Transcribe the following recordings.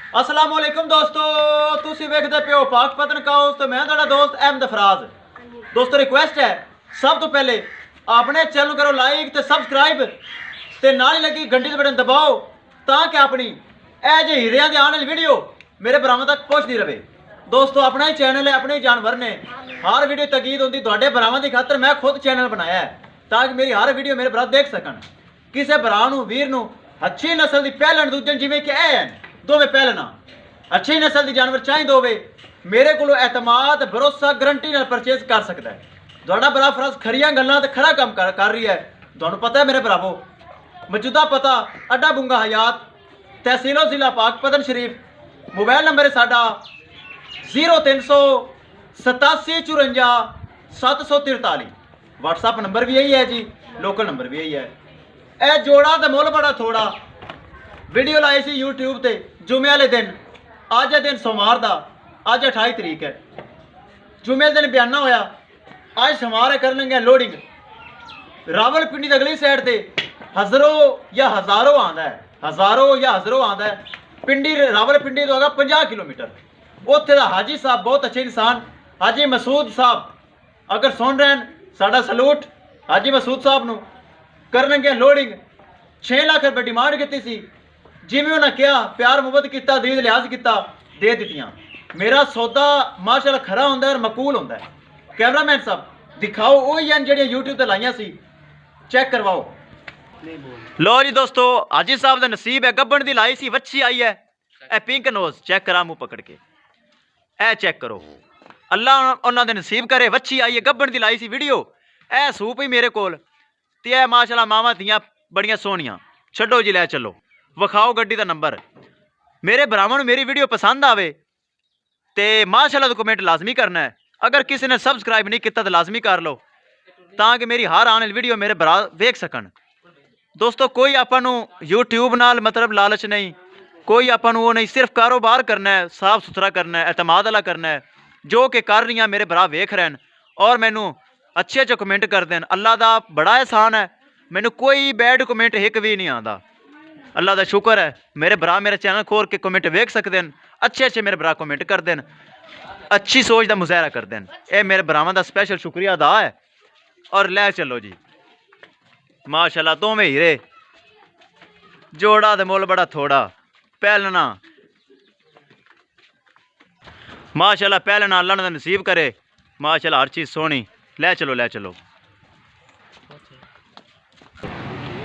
अस्सलाम वालेकुम दोस्तों, तुसी वेखदे पियो पाक पतन काउस ते मैं तुहाडा दोस्त अहमद फराज। दोस्तों रिक्वेस्ट है सब तो पहले अपने चैनल करो लाइक ते सब्सक्राइब ते नाल ही लगी घंटी दे बटन दबाओ ताकि अपनी ए जे हीरियां दी आने वाली वीडियो मेरे भरावां तक पहुंचती रहे। दोस्तों अपना ही चैनल है, अपने ही जानवर ने, हर वीडियो तकीद होंदी तुहाडे भरावां दी खातर मैं खुद चैनल बनाया है ताकि मेरी हर वीडियो मेरे भरा देख सकन। किसी भरा नूं वीर नूं अच्छी नस्ल दी पहलन दूजन जिवें कि ए दोवें पहलना अच्छी नस्ल की जानवर चाहिए होवे मेरे को एतमाद भरोसा गारंटी नाल परचेज कर सकता है। तुहाडा भरा फराज खरियां गल्लां ते खरा काम कर रही है। तुहानूं पता है मेरे भरावो, मौजूदा पता अड्डा बुंगा हयात, तहसीलो जिला पाक पतन शरीफ। मोबाइल नंबर है साडा 0387 व्हाट्सअप नंबर भी यही है जी, लोकल नंबर भी यही है। ए जोड़ा तो मुल बड़ा थोड़ा वीडियो लाई सी यूट्यूब ते जुमे वाले दिन। अज है दिन सोमवार का, अज 28 तरीक है। जुमे दिन बयाना होया, अज सोमवार कर लेंगे लोडिंग। रावलपिंडी की अगली साइड से हज़रों या हज़ारों आंदा है, हज़ारों या हज़रों आंदा है। पिंडी रावलपिंडी तो होगा 50 किलोमीटर। उत्थे दा हाजी साहब बहुत अच्छे इंसान, हाजी मसूद साहब अगर सुन रहे हैं साडा सलूट हाजी मसूद साहब नूं। कर लेंगे लोडिंग। 6 लाख रुपये डिमांड की सी, जिमें उन्हें कहा प्यार मुहब्बत किया, दीद लिहाज किया, दे दित्तियां। मेरा सौदा माशाअल्लाह खरा होंदा है और मकूल होंदा है। कैमरामैन साहब दिखाओ वही हैं जो यूट्यूब पर लाइया सी, चेक करवाओ। लो जी दोस्तों, हाजी साहब का नसीब है, गब्बन की लाई सी, वच्छी आई है। ए पिंक नोज चेक करा मुँह पकड़ के, ए चेक करो। अल्लाह उन्होंने नसीब करे, वच्छी आई है, गब्बन की लाई सी वीडियो। ए सूप ही मेरे कोल ते ए माशाअल्लाह मावां दियां बड़ियां सोहनियां। छड्डो जी, लै चलो विखाओ गड्डी का नंबर। मेरे भरावां मेरी वीडियो पसंद आवे तो माशाअल्लाह तो कमेंट लाजमी करना है। अगर किसी ने सबसक्राइब नहीं किया तो लाजमी कर लो ताकि मेरी हर आने वाली वीडियो मेरे भरा वेख सकन। दोस्तों कोई आपां यूट्यूब नाल मतलब लालच नहीं, कोई आपां वो नहीं, सिर्फ कारोबार करना है, साफ सुथरा करना है, एतमाद वाला करना है। जो कि कर रही हैं मेरे भरा वेख रहे हैं और मैनू अच्छे अच्छे कमेंट करते हैं। अल्लाह का बड़ा एहसान है, मैनू कोई बैड कमेंट एक भी नहीं आता। अल्लाह का शुक्र है, मेरे भरा मेरे चैनल खोल के कमेंट वेख सकते हैं, अच्छे अच्छे मेरे भरा कमेंट करते हैं, अच्छी सोच का मुजाहरा करते हैं। ये मेरे भरावां का स्पेशल शुक्रिया अदा है। और लै चलो जी माशाअल्लाह दोवें हीरे, जोड़ा ते मुल बड़ा थोड़ा, पहलना माशाअल्लाह, पहलना अल्लाह ने नसीब करे माशाअल्लाह, हर चीज़ सोहनी। लै चलो लै चलो।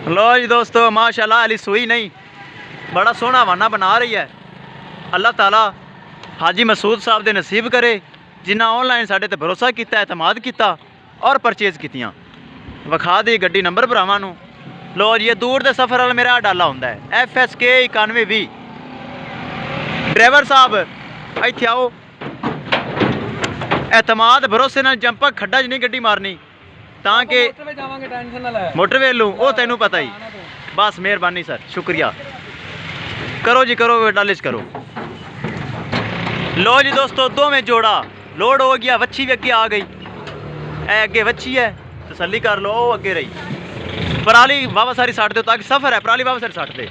लो जी दोस्तों माशाअल्लाह अली सुई नहीं, बड़ा सोहना वाना बना रही है। अल्लाह ताला हाजी मसूद साहब दे नसीब करे जिन्हें ऑनलाइन साढ़े ते भरोसा किया, एतमाद किया और परचेज कीतियां। विखा दी गड्डी नंबर भरावां नूं। लो जी ये दूर के सफ़र वाला मेरा डाला होंदा है FSK 9120। ड्राइवर साहब इत्थे आओ, एतमाद भरोसे नाल जंपा खड्डा च नहीं गड्डी मारनी ताकि मोटरवे लूँ, वो तेनू पता ही। बस मेहरबानी सर, शुक्रिया। करो जी करो, डाले करो। लो जी दोस्तों दोवें जोड़ा लोड हो गया, वच्छी भी अगे आ गई। ए अगे वच्छी है, तसल्ली कर लो, अगे रही। पराली वावा सारी सट दो ताकि सफ़र है, पराली वावा सारी सट दे,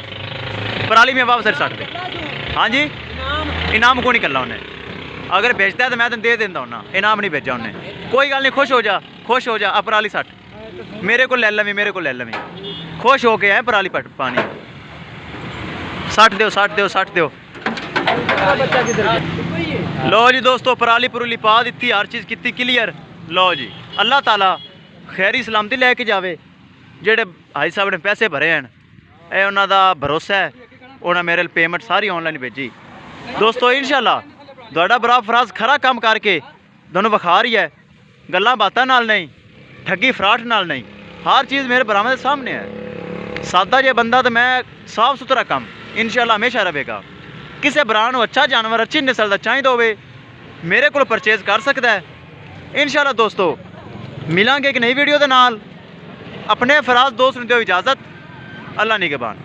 पराली में वावा सारी सट दे। हाँ जी इनाम को नहीं करना उन्हें, अगर भेजता है तो मैं तेन दे देंदा होना, इनाम नहीं भेजा उन्हें। कोई गल नहीं, खुश हो जा, खुश हो जा। अब पराली सट मेरे को ले लवी, मेरे को ले लवी, खुश हो के है पराली पट पानी। सट दो सट दो सट दो। लो जी दोस्तों पराली पुराली पा दी, हर चीज़ की क्लीयर। लो जी अल्लाह ताला खैरी सलामती लैके जावे। जेडे हाजी साहब ने पैसे भरे हैं ये उन्हों का भरोसा है, उन्हें मेरे पेमेंट सारी ऑनलाइन भेजी। दोस्तों इंशाअल्लाह तुहाडा भरा फराज खरा काम करके दोनों विखा रही है, गल्लां बातां नाल नहीं, ठगी फराट नाल नहीं, हर चीज़ मेरे भरावां दे सामने है। सादा जे बंदा तो मैं साफ सुथरा काम इंशाअल्लाह हमेशा रहेगा। किसी भरा नूं अच्छा जानवर अच्छी नस्ल का चाहिए होवे मेरे को परचेज कर सकता है इंशाअल्लाह। दोस्तों मिलांगे एक नई वीडियो के नाल। अपने फराज दोस्त नूं दिओ इजाज़त। अल्लाह निगहबान।